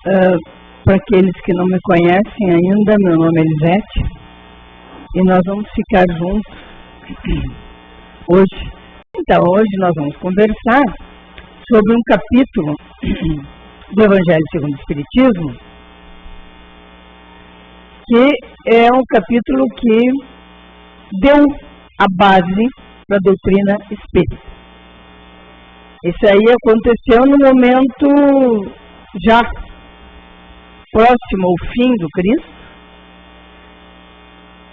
Para aqueles que não me conhecem ainda, meu nome é Elisete e nós vamos ficar juntos hoje. Então, hoje nós vamos conversar sobre um capítulo do Evangelho segundo o Espiritismo, que é um capítulo que deu a base para a doutrina espírita. Isso aí aconteceu no momento já próximo ao fim do Cristo,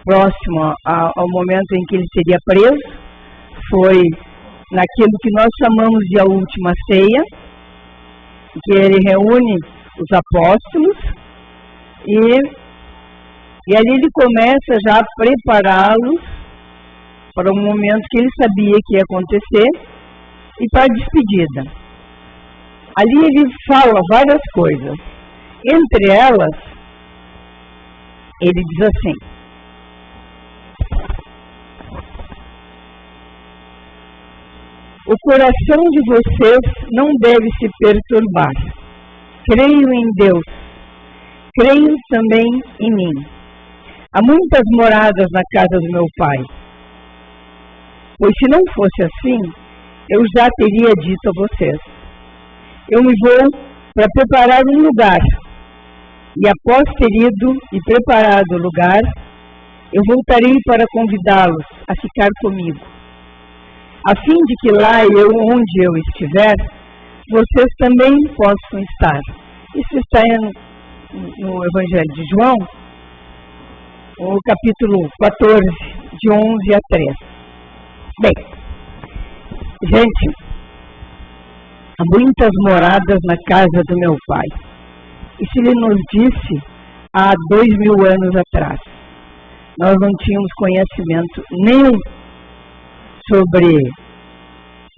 próximo ao momento em que ele seria preso. Foi naquilo que nós chamamos de a última ceia, que ele reúne os apóstolos e ali ele começa já a prepará-los para um momento que ele sabia que ia acontecer e para a despedida. Ali ele fala várias coisas. Entre elas, ele diz assim: o coração de vocês não deve se perturbar. Creio em Deus, creio também em mim. Há muitas moradas na casa do meu Pai. Pois se não fosse assim, eu já teria dito a vocês: eu me vou para preparar um lugar. E após ter ido e preparado o lugar, eu voltarei para convidá-los a ficar comigo, a fim de que lá onde eu estiver, vocês também possam estar. Isso está no Evangelho de João, o capítulo 14, de 11 a 3. Bem, gente, há muitas moradas na casa do meu Pai. Isso ele nos disse há 2000 anos atrás. Nós não tínhamos conhecimento nenhum sobre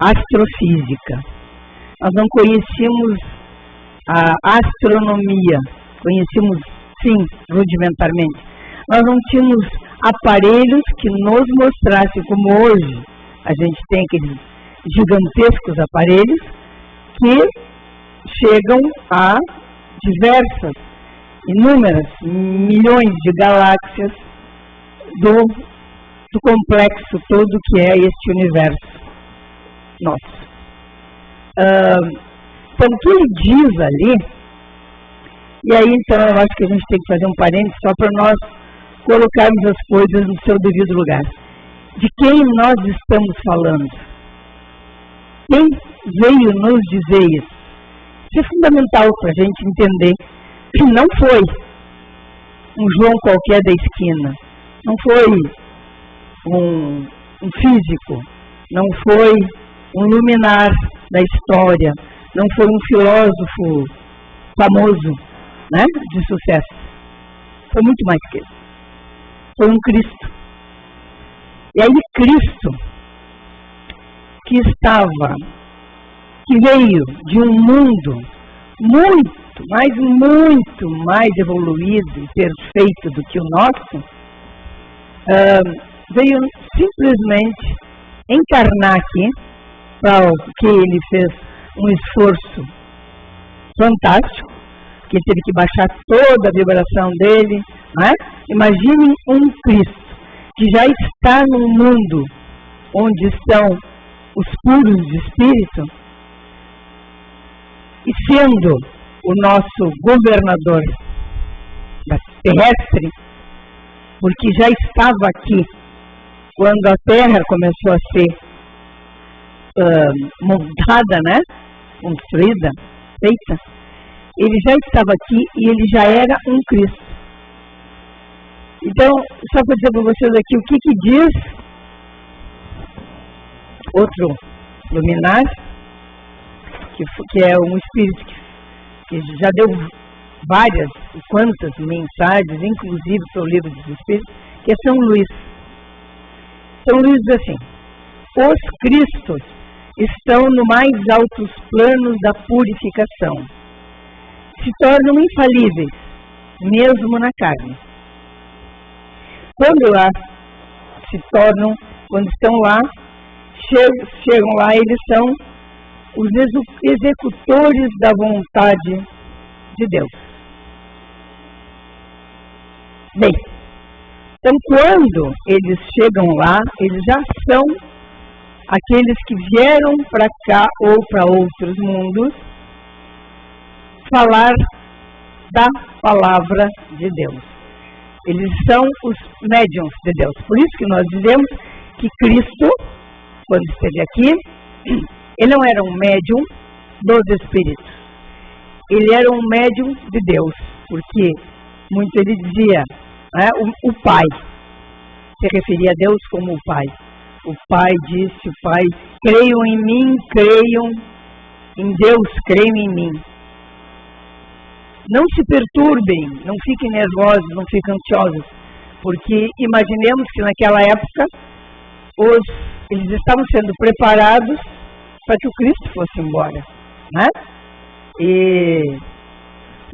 astrofísica. Nós não conhecíamos a astronomia. Conhecíamos, sim, rudimentarmente. Nós não tínhamos aparelhos que nos mostrassem, como hoje a gente tem aqueles gigantescos aparelhos que chegam a diversas, inúmeras, milhões de galáxias do complexo todo que é este universo nosso. Então, o que ele diz ali, e aí então eu acho que a gente tem que fazer um parênteses só para nós colocarmos as coisas no seu devido lugar. De quem nós estamos falando? Quem veio nos dizer isso? Isso é fundamental para a gente entender que não foi um João qualquer da esquina, não foi um físico, não foi um luminar da história, não foi um filósofo famoso, né, de sucesso. Foi muito mais que isso. Foi um Cristo. E aí Cristo, que veio de um mundo muito mais evoluído e perfeito do que o nosso, veio simplesmente encarnar aqui, para o que ele fez um esforço fantástico, que ele teve que baixar toda a vibração dele, né? Imaginem um Cristo que já está num mundo onde estão os puros de espírito, e sendo o nosso governador terrestre, porque já estava aqui quando a Terra começou a ser montada, né? Construída, feita. Ele já estava aqui e ele já era um Cristo. Então, só para dizer para vocês aqui o que diz outro luminar, que é um espírito que já deu várias e quantas mensagens, inclusive para o Livro dos Espíritos, que é São Luís. São Luís diz assim: os Cristos estão no mais altos planos da purificação. Se tornam infalíveis, mesmo na carne. Quando estão lá, chegam lá, eles são os executores da vontade de Deus. Bem, então quando eles chegam lá, eles já são aqueles que vieram para cá ou para outros mundos falar da palavra de Deus. Eles são os médiuns de Deus. Por isso que nós dizemos que Cristo, quando esteve aqui, ele não era um médium dos espíritos. Ele era um médium de Deus, porque muito ele dizia, né, o Pai, se referia a Deus como o Pai. O Pai disse, o Pai, creiam em mim, creiam em Deus, creiam em mim. Não se perturbem, não fiquem nervosos, não fiquem ansiosos, porque imaginemos que naquela época eles estavam sendo preparados para que o Cristo fosse embora, né? E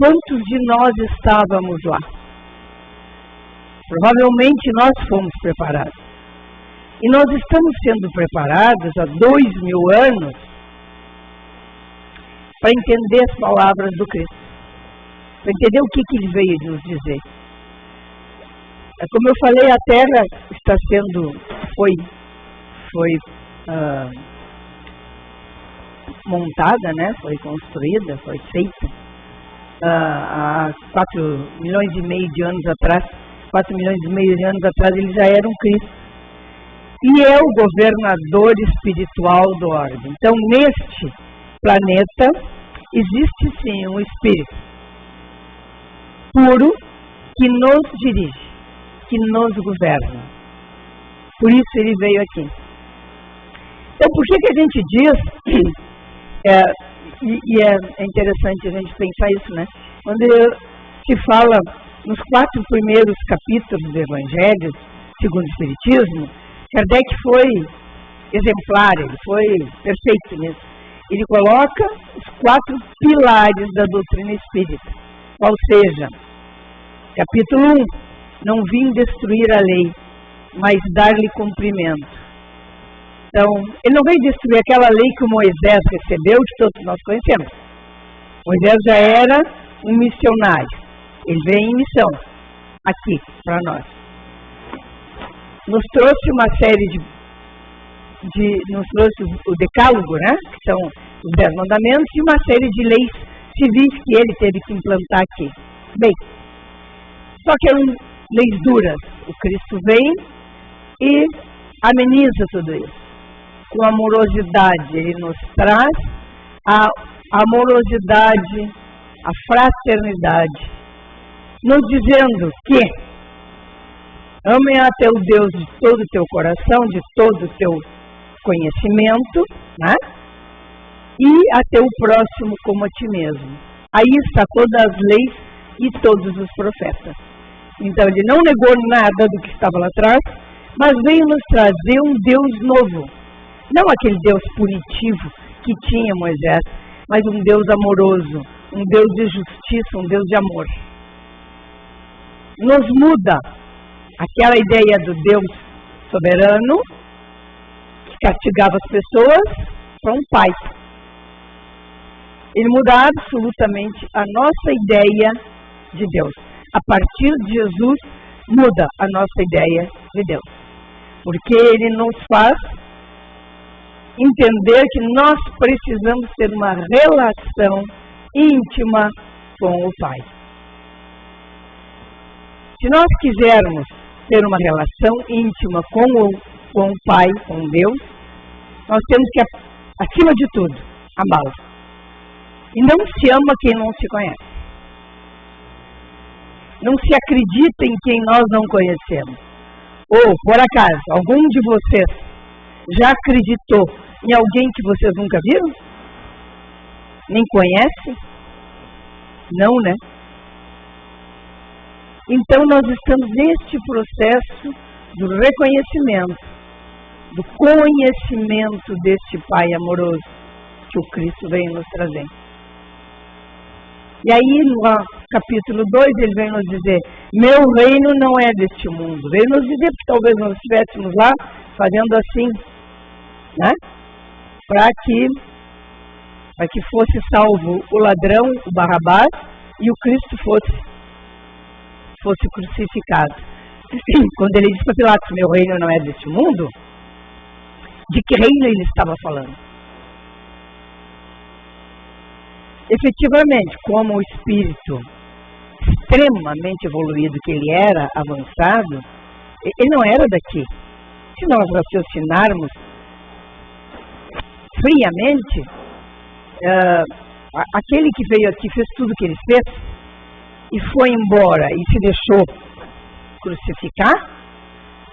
quantos de nós estávamos lá? Provavelmente nós fomos preparados. E nós estamos sendo preparados há 2000 anos para entender as palavras do Cristo, para entender o que ele veio nos dizer. Como eu falei, a Terra está sendo, foi montada, né? Foi construída, foi feita há 4 milhões e meio de anos atrás. 4 milhões e meio de anos atrás eles já eram Cristo. E é o governador espiritual do orbe. Então, neste planeta, existe sim um espírito puro que nos dirige, que nos governa. Por isso ele veio aqui. Então, por que a gente diz, é interessante a gente pensar isso, né? Quando se fala nos 4 primeiros capítulos do Evangelho, segundo o Espiritismo, Kardec foi exemplar, ele foi perfeito nisso. Ele coloca os 4 pilares da doutrina espírita. Qual seja, capítulo 1, não vim destruir a lei, mas dar-lhe cumprimento. Então, ele não veio destruir aquela lei que o Moisés recebeu, que todos nós conhecemos. Moisés já era um missionário. Ele veio em missão aqui para nós. Nos trouxe uma série nos trouxe o decálogo, né? Que são os 10 mandamentos, e uma série de leis civis que ele teve que implantar aqui. Bem, só que eram leis duras. O Cristo vem e ameniza tudo isso. Com amorosidade, ele nos traz a amorosidade, a fraternidade, nos dizendo que ame a teu Deus de todo o teu coração, de todo o teu conhecimento, né? E a teu próximo como a ti mesmo. Aí está todas as leis e todos os profetas. Então ele não negou nada do que estava lá atrás, mas veio nos trazer um Deus novo. Não aquele Deus punitivo que tinha Moisés, mas um Deus amoroso, um Deus de justiça, um Deus de amor. Nos muda aquela ideia do Deus soberano que castigava as pessoas para um pai. Ele muda absolutamente a nossa ideia de Deus. A partir de Jesus, muda a nossa ideia de Deus. Porque ele nos faz entender que nós precisamos ter uma relação íntima com o Pai. Se nós quisermos ter uma relação íntima com o Pai, com Deus, nós temos que, acima de tudo, amá-lo. E não se ama quem não se conhece. Não se acredita em quem nós não conhecemos. Ou, por acaso, algum de vocês já acreditou em alguém que vocês nunca viram? Nem conhece? Não, né? Então, nós estamos neste processo do reconhecimento, do conhecimento deste Pai amoroso que o Cristo vem nos trazer. E aí, no capítulo 2, ele vem nos dizer, meu reino não é deste mundo. Veio nos dizer que talvez nós estivéssemos lá fazendo assim, né? Para que fosse salvo o ladrão, o Barrabás, e o Cristo fosse crucificado. Quando ele disse para Pilatos, meu reino não é deste mundo, de que reino ele estava falando? Efetivamente, como o espírito extremamente evoluído que ele era, avançado, ele não era daqui. Se nós raciocinarmos friamente, aquele que veio aqui fez tudo o que ele fez e foi embora e se deixou crucificar,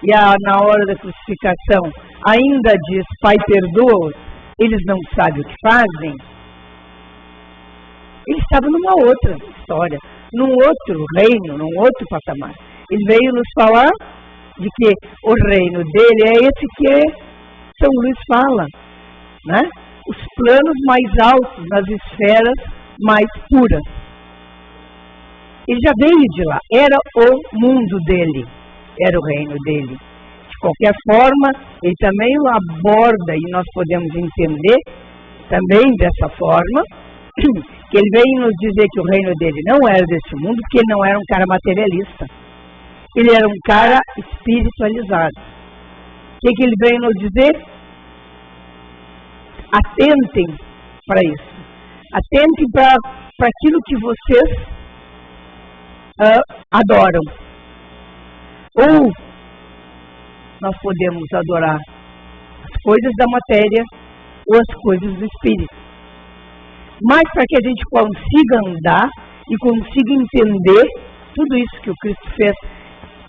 e na hora da crucificação ainda diz, Pai, perdoa-os, eles não sabem o que fazem. Ele estava numa outra história, num outro reino, num outro patamar. Ele veio nos falar de que o reino dele é esse que São Luís fala, né? Os planos mais altos, nas esferas mais puras. Ele já veio de lá, era o mundo dele, era o reino dele. De qualquer forma, ele também o aborda, e nós podemos entender também dessa forma, que ele veio nos dizer que o reino dele não era desse mundo, porque ele não era um cara materialista. Ele era um cara espiritualizado. O que ele veio nos dizer? Atentem para isso. Atentem para aquilo que vocês adoram. Ou nós podemos adorar as coisas da matéria ou as coisas do espírito. Mas para que a gente consiga andar e consiga entender tudo isso que o Cristo fez,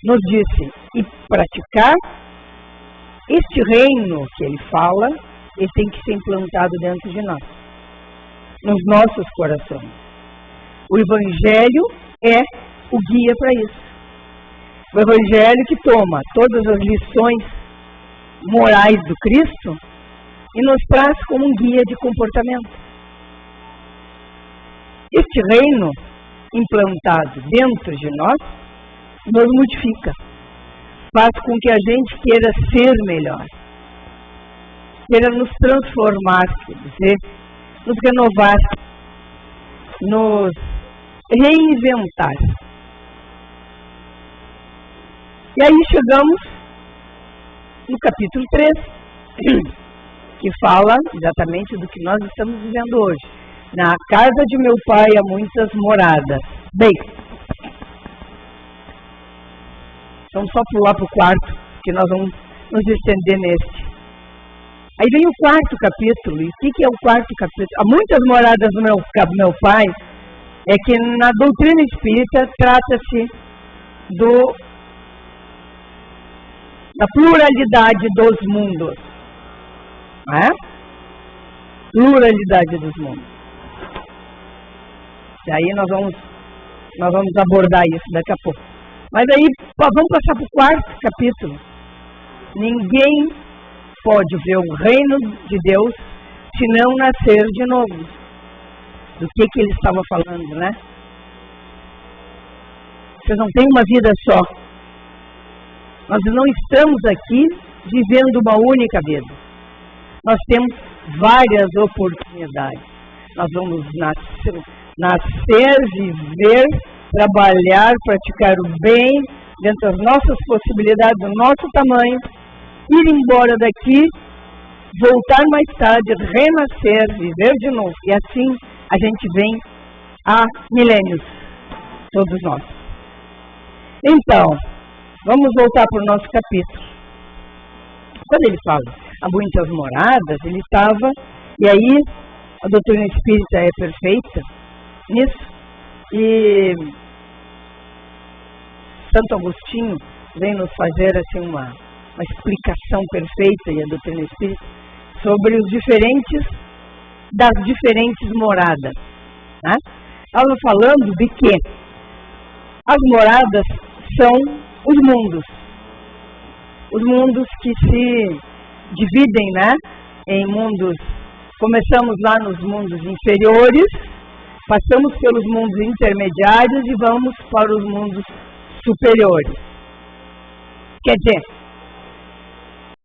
nos disse, e praticar, este reino que ele fala, ele tem que ser implantado dentro de nós, nos nossos corações. O Evangelho é o guia para isso. O Evangelho que toma todas as lições morais do Cristo e nos traz como um guia de comportamento. Este reino implantado dentro de nós nos modifica, faz com que a gente queira ser melhor, queira nos transformar, quer dizer, nos renovar, nos reinventar. E aí chegamos no capítulo 3, que fala exatamente do que nós estamos vivendo hoje. Na casa de meu pai há muitas moradas. Bem, vamos só pular para o quarto, que nós vamos nos estender neste. Aí vem o quarto capítulo. E o que é o quarto capítulo? Há muitas moradas do meu pai, é que na doutrina espírita trata-se da pluralidade dos mundos. Não é? Pluralidade dos mundos. E aí nós vamos abordar isso daqui a pouco. Mas aí vamos passar para o quarto capítulo. Ninguém pode ver o reino de Deus se não nascer de novo. Do que ele estava falando, né? Vocês não têm uma vida só. Nós não estamos aqui vivendo uma única vida. Nós temos várias oportunidades. Nós vamos nascer, viver, trabalhar, praticar o bem, dentro das nossas possibilidades, do nosso tamanho, ir embora daqui, voltar mais tarde, renascer, viver de novo. E assim a gente vem há milênios, todos nós. Então, vamos voltar para o nosso capítulo. Quando ele fala há muitas moradas, ele estava, e aí a doutrina espírita é perfeita nisso, e Santo Agostinho vem nos fazer assim uma explicação perfeita, e a doutrina espírita, sobre das diferentes moradas. Né? Estava falando de que as moradas são os mundos que se dividem, né, em mundos. Começamos lá nos mundos inferiores, passamos pelos mundos intermediários e vamos para os mundos superiores. Quer dizer,